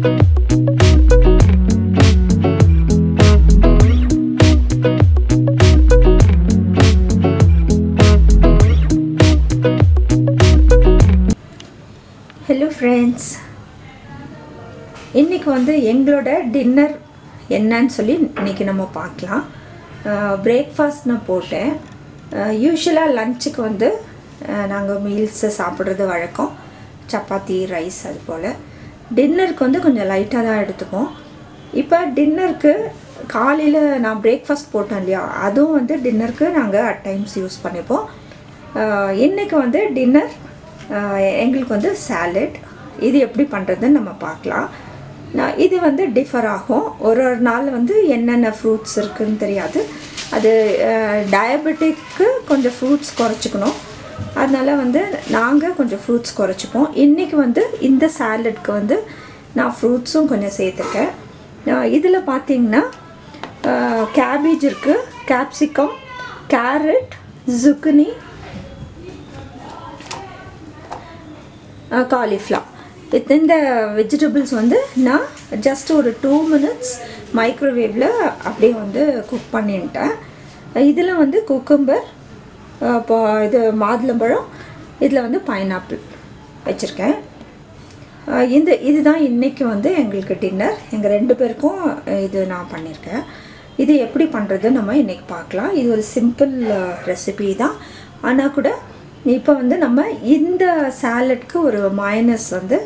Hello friends, இன்னைக்கு வந்து எங்களோட டின்னர் என்னன்னு சொல்லி இன்னைக்கு நம்ம பார்க்கலாம். பிரேக்ஃபாஸ்ட் நான் போட்டேன். யூசுவலா லஞ்சுக்கு வந்து நாங்க மீல்ஸ் சாப்பிடுறது வழக்கம். சப்பாத்தி, ரைஸ் அது போல. டின்னருக்கு வந்து கொஞ்சம் லைட்டா தான் எடுத்துப்போம். இப்போ டின்னருக்கு காலையில நான் பிரேக்ஃபாஸ்ட் போட்டேன் இல்லையா, அதுவும் வந்து டின்னருக்கு நாங்க அட் டைம்ஸ் யூஸ் பண்ணிப்போம். இன்னைக்கு வந்து டின்னர் எங்களுக்கு வந்து சாலட். இது எப்படி பண்ணுறதுன்னு நம்ம பார்க்கலாம். இது வந்து டிஃபர் ஆகும். ஒரு நாள் வந்து என்னென்ன ஃப்ரூட்ஸ் இருக்குதுன்னு தெரியாது. அது டயபெட்டிக்கு கொஞ்சம் ஃப்ரூட்ஸ் குறைச்சிக்கணும். அதனால் வந்து நாங்கள் கொஞ்சம் ஃப்ரூட்ஸ் குறைச்சிப்போம். இன்றைக்கி வந்து இந்த சாலட்க்கு வந்து நான் ஃப்ரூட்ஸும் கொஞ்சம் சேர்த்துருக்கேன். இதில் பார்த்திங்கன்னா கேபேஜ் இருக்குது, கேப்சிகம், கேரட், zucchini, காலிஃப்ளவர். இந்த வெஜிடபிள்ஸ் வந்து நான் ஜஸ்ட் ஒரு 2 minutes மைக்ரோவேவில் அப்படியே வந்து குக் பண்ணிட்டேன். இதில் வந்து குக்கும்பர், இப்போ இது மாதுளம்பழம், இதில் வந்து பைனாப்பிள் வச்சுருக்கேன். இதுதான் இன்றைக்கி வந்து எங்களுக்கு டின்னர். எங்கள் 2 பேருக்கும் இது நான் பண்ணியிருக்கேன். இது எப்படி பண்ணுறது நம்ம இன்றைக்கி பார்க்கலாம். இது ஒரு சிம்பிள் ரெசிபி தான். ஆனால் கூட இப்போ வந்து நம்ம இந்த சாலட்க்கு ஒரு மயோனைஸ் வந்து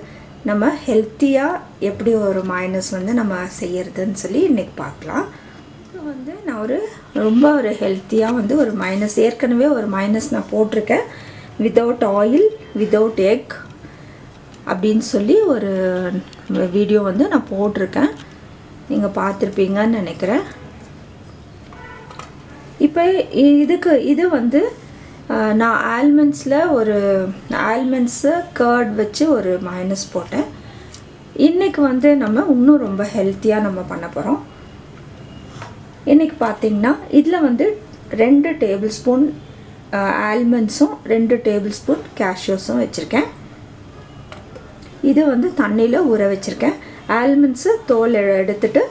நம்ம ஹெல்த்தியாக எப்படி ஒரு மயோனைஸ் வந்து நம்ம செய்யறதுன்னு சொல்லி இன்றைக்கி பார்க்கலாம். வந்து நான் ரொம்ப ஒரு ஹெல்த்தியாக வந்து ஒரு மயோனைஸ், ஏற்கனவே ஒரு மயோனைஸ் நான் போட்டிருக்கேன். வித்தவுட் ஆயில், வித்தவுட் எக் அப்படின்னு சொல்லி ஒரு வீடியோ வந்து நான் போட்டிருக்கேன். நீங்கள் பார்த்துருப்பீங்கன்னு நினைக்கிறேன். இப்போ இது வந்து நான் ஆல்மண்ட்ஸு கர்ட் வச்சு ஒரு மயோனைஸ் போட்டேன். இன்றைக்கி வந்து நம்ம இன்னும் ரொம்ப ஹெல்த்தியாக நம்ம பண்ண போகிறோம். இன்றைக்கி பார்த்திங்கன்னா இதில் வந்து 2 டேபிள் ஸ்பூன் ஆல்மண்ட்ஸும் 2 டேபிள் ஸ்பூன் கேஷ்யூஸும் வச்சுருக்கேன். இது வந்து தண்ணியில் ஊற வச்சுருக்கேன். ஆல்மண்ட்ஸு தோல் எடுத்துட்டு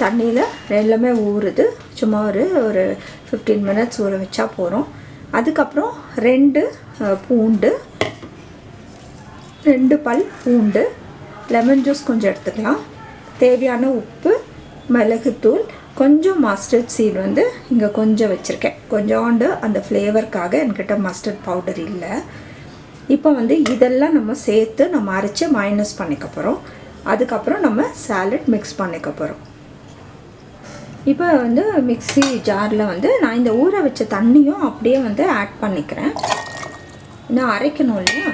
தண்ணியில் எல்லாமே ஊறுது. சும்மா ஒரு 15 minutes ஊற வச்சா போகிறோம். அதுக்கப்புறம் 2 பல் பூண்டு, லெமன் ஜூஸ் கொஞ்சம் எடுத்துக்கலாம், தேவையான உப்பு, மிளகுத்தூள், கொஞ்சம் மஸ்டர்ட் சீட் வந்து இங்கே கொஞ்சம் வச்சுருக்கேன். கொஞ்சோண்டு அந்த ஃப்ளேவருக்காக. என்கிட்ட மஸ்டர்ட் பவுடர் இல்லை. இப்போ வந்து இதெல்லாம் நம்ம சேர்த்து நம்ம அரைச்சி மைனஸ் பண்ணிக்க போகிறோம். அதுக்கப்புறம் நம்ம சாலட் மிக்ஸ் பண்ணிக்க போகிறோம். இப்போ வந்து மிக்ஸி ஜாரில் வந்து நான் இந்த ஊற வச்ச தண்ணியும் அப்படியே வந்து ஆட் பண்ணிக்கிறேன். நான் அரைக்கணும் இல்லையா.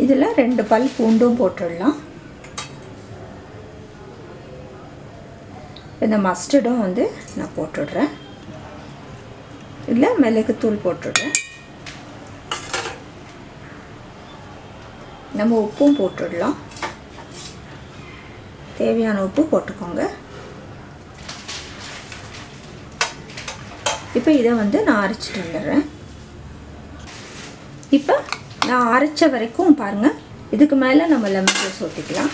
இதில் 2 பல் பூண்டும் போட்டுடலாம். இந்த மஸ்டர்டும் வந்து நான் போட்டுடுறேன். இதில் மிளகுத்தூள் போட்டுடுறேன். நம்ம உப்பும் போட்டுடலாம். தேவையான உப்பு போட்டுக்கோங்க. இப்போ இதை வந்து நான் அரைச்சிட்டு வந்துடுறேன். இப்போ நான் அரைச்ச வரைக்கும் பாருங்கள். இதுக்கு மேலே நம்ம லெமன் ஜூஸ் ஊற்றிக்கலாம்.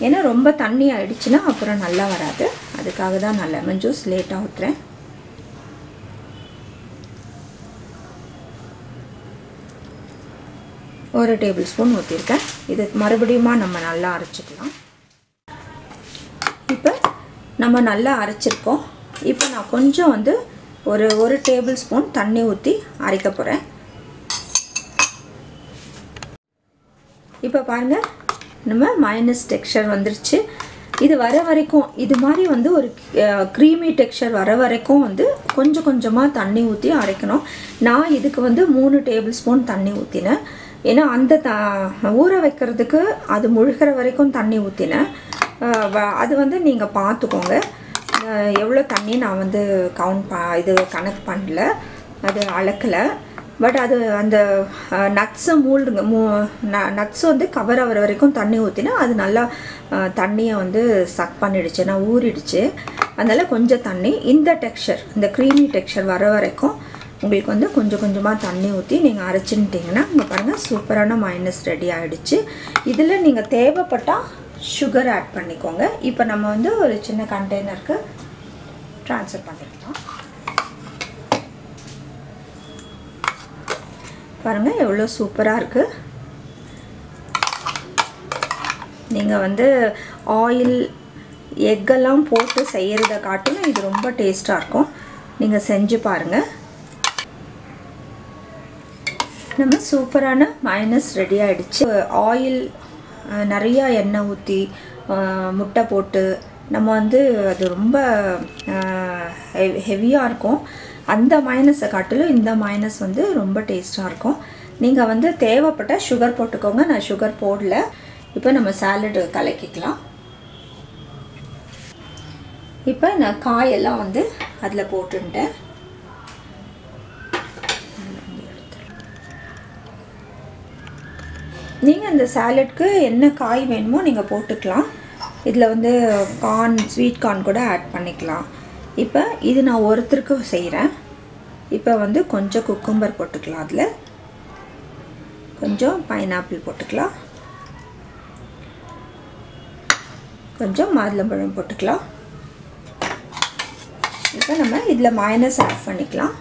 ஏன்னா ரொம்ப தண்ணி ஆயிடுச்சுன்னா அப்புறம் நல்லா வராது. அதுக்காக தான் நான் லெமன் ஜூஸ் லேட்டாக ஊற்றுறேன். ஒரு டேபிள் ஸ்பூன் ஊற்றிருக்கேன். இது மறுபடியும் நம்ம நல்லா அரைச்சிக்கலாம். இப்போ நம்ம நல்லா அரைச்சிருக்கோம். இப்போ நான் கொஞ்சம் வந்து ஒரு டேபிள் ஸ்பூன் தண்ணி ஊற்றி அரைக்க போகிறேன். இப்போ பாருங்கள், நம்ம மைனஸ் டெக்ஸ்சர் வந்துருச்சு. இது வர வரைக்கும் இது மாதிரி வந்து ஒரு க்ரீமி டெக்ஸ்சர் வர வரைக்கும் வந்து கொஞ்சம் கொஞ்சமாக தண்ணி ஊற்றி அரைக்கணும். நான் இதுக்கு வந்து 3 டேபிள் ஸ்பூன் தண்ணி ஊற்றினேன். ஏன்னா அந்த ஊற வைக்கிறதுக்கு அது முழுகிற வரைக்கும் தண்ணி ஊற்றினேன். அது வந்து நீங்கள் பார்த்துக்கோங்க எவ்வளோ தண்ணி நான் வந்து கணக்கு பண்ணல, அது அளக்கலை. பட் அது அந்த நட்ஸை நட்ஸ் வந்து கவர் ஆகிற வரைக்கும் தண்ணி ஊற்றினா அது நல்லா தண்ணியை வந்து சக் பண்ணிடுச்சு, நான் ஊறிடுச்சு. அதனால் கொஞ்சம் தண்ணி, இந்த டெக்ஸ்சர், இந்த க்ரீமி டெக்ஸ்சர் வர வரைக்கும் உங்களுக்கு வந்து கொஞ்சம் கொஞ்சமாக தண்ணி ஊற்றி நீங்கள் அரைச்சின்ட்டிங்கன்னா இங்கே பாருங்கள் சூப்பரான மைனஸ் ரெடி ஆகிடுச்சு. இதில் நீங்கள் தேவைப்பட்டால் சுகர் ஆட் பண்ணிக்கோங்க. இப்போ நம்ம வந்து ஒரு சின்ன கண்டெய்னருக்கு ட்ரான்ஸ்ஃபர் பண்ணிக்கலாம். பாருங்கள் எவ்வளோ சூப்பராக இருக்குது. நீங்கள் வந்து ஆயில் எக்கெல்லாம் போட்டு செய்கிறத காட்டிலும் இது ரொம்ப டேஸ்ட்டாக இருக்கும். நீங்கள் செஞ்சு பாருங்கள். நம்ம சூப்பரான மைனஸ் ரெடி ஆகிடுச்சு. ஆயில் நிறையா எண்ணெய் ஊற்றி முட்டை போட்டு நம்ம வந்து அது ரொம்ப ஹெவியாக இருக்கும். அந்த மைனஸை காட்டிலும் இந்த மைனஸ் வந்து ரொம்ப டேஸ்ட்டாக இருக்கும். நீங்கள் வந்து தேவைப்பட்ட சுகர் போட்டுக்கோங்க, நான் சுகர் போடல. இப்போ நம்ம சாலடு கலக்கிக்கலாம். இப்போ நான் காயெல்லாம் வந்து அதில் போட்டுட்டேன். நீங்கள் இந்த சாலட்க்கு என்ன காய் வேணுமோ நீங்கள் போட்டுக்கலாம். இதில் வந்து கார்ன், ஸ்வீட் கார்ன் கூட ஆட் பண்ணிக்கலாம். இப்போ இது நான் ஒருத்தருக்கு செய்கிறேன். இப்போ வந்து கொஞ்சம் குக்கும்பர் போட்டுக்கலாம், அதில் கொஞ்சம் பைனாப்பிள் போட்டுக்கலாம், கொஞ்சம் மாதுளம்பழம் போட்டுக்கலாம். இப்போ நம்ம இதில் மைனஸ் ஆட் பண்ணிக்கலாம்.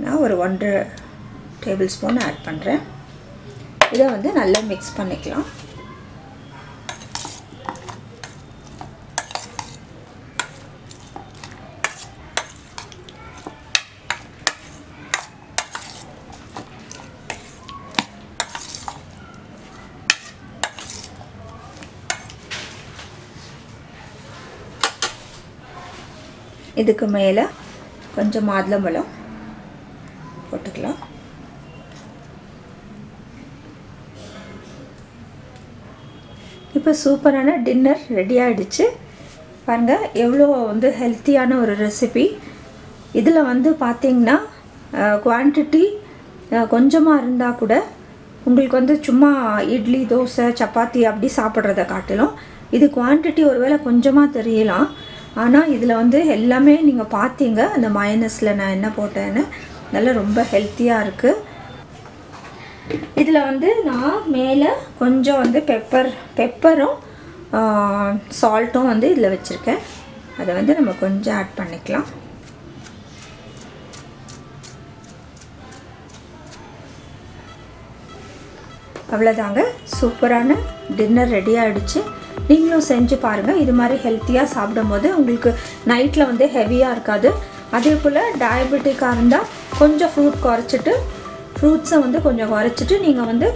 நான் ஒரு 1.5 டேபிள் ஸ்பூன் ஆட் பண்ணுறேன். இதை வந்து நல்லா மிக்ஸ் பண்ணிக்கலாம். இதுக்கு மேலே கொஞ்சம் மாதுளம்பழம் போட்டுக்கலாம். இப்போ சூப்பரான டின்னர் ரெடி ஆகிடுச்சு. பாருங்கள் எவ்வளோ வந்து ஹெல்த்தியான ஒரு ரெசிபி. இதில் வந்து பார்த்திங்கன்னா குவான்டிட்டி கொஞ்சமாக இருந்தால் கூட உங்களுக்கு வந்து சும்மா இட்லி, தோசை, சப்பாத்தி அப்படி சாப்பிட்றத காட்டிலும் இது குவான்டிட்டி ஒருவேளை கொஞ்சமாக தெரியலாம். ஆனால் இதில் வந்து எல்லாமே நீங்கள் பார்த்தீங்க, அந்த மயனஸில் நான் என்ன போட்டேன்னு நல்லா ரொம்ப ஹெல்த்தியாக இருக்குது. இதில் வந்து நான் மேலே கொஞ்சம் வந்து பெப்பரும் சால்ட்டும் வந்து இதில் வச்சுருக்கேன். அதை வந்து நம்ம கொஞ்சம் ஆட் பண்ணிக்கலாம். அவ்வளோதாங்க, சூப்பரான டின்னர் ரெடி ஆகிடுச்சு. நீங்களும் செஞ்சு பாருங்கள். இது மாதிரி ஹெல்த்தியாக சாப்பிடும்போது உங்களுக்கு நைட்டில் வந்து ஹெவியாக இருக்காது. அதே போல் டயபெட்டிக்காக இருந்தால் கொஞ்சம் ஃப்ரூட்ஸை வந்து கொஞ்சம் குறைச்சிட்டு நீங்கள் வந்து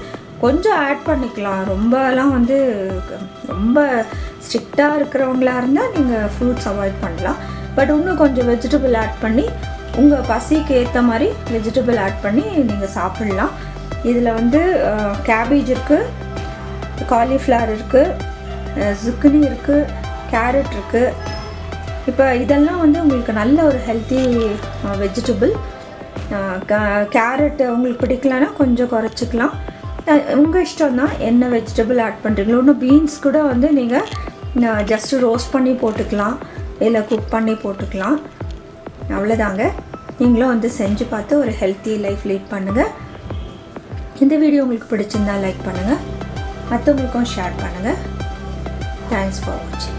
கொஞ்சம் ஆட் பண்ணிக்கலாம். ரொம்பலாம் வந்து ரொம்ப ஸ்ட்ரிக்டாக இருக்கிறவங்களா இருந்தால் நீங்கள் ஃப்ரூட்ஸ் அவாய்ட் பண்ணலாம். பட் இன்னும் கொஞ்சம் வெஜிடபிள் ஆட் பண்ணி உங்கள் பசிக்கு ஏற்ற மாதிரி வெஜிடபிள் ஆட் பண்ணி நீங்கள் சாப்பிட்லாம். இதில் வந்து கேபேஜ் இருக்குது, காலிஃப்ளவர் இருக்குது, zucchini இருக்குது, கேரட் இருக்குது. இப்போ இதெல்லாம் வந்து உங்களுக்கு நல்ல ஒரு ஹெல்த்தி வெஜிடபிள். கேரட் உங்களுக்கு பிடிக்கலன்னா கொஞ்சம் குறைச்சிக்கலாம். உங்கள் இஷ்டம் தான் என்ன வெஜிடபிள் ஆட் பண்ணுறீங்களோ. இன்னும் பீன்ஸ் கூட வந்து நீங்கள் ஜஸ்ட்டு ரோஸ்ட் பண்ணி போட்டுக்கலாம், இல்லை குக் பண்ணி போட்டுக்கலாம். அவ்வளோதாங்க. நீங்களும் வந்து செஞ்சு பார்த்து ஒரு ஹெல்த்தி லைஃப் லீட் பண்ணுங்கள். இந்த வீடியோ உங்களுக்கு பிடிச்சிருந்தால் லைக் பண்ணுங்கள், மற்றவங்களுக்கும் ஷேர் பண்ணுங்கள். தேங்க்ஸ் ஃபார் வாட்சிங்.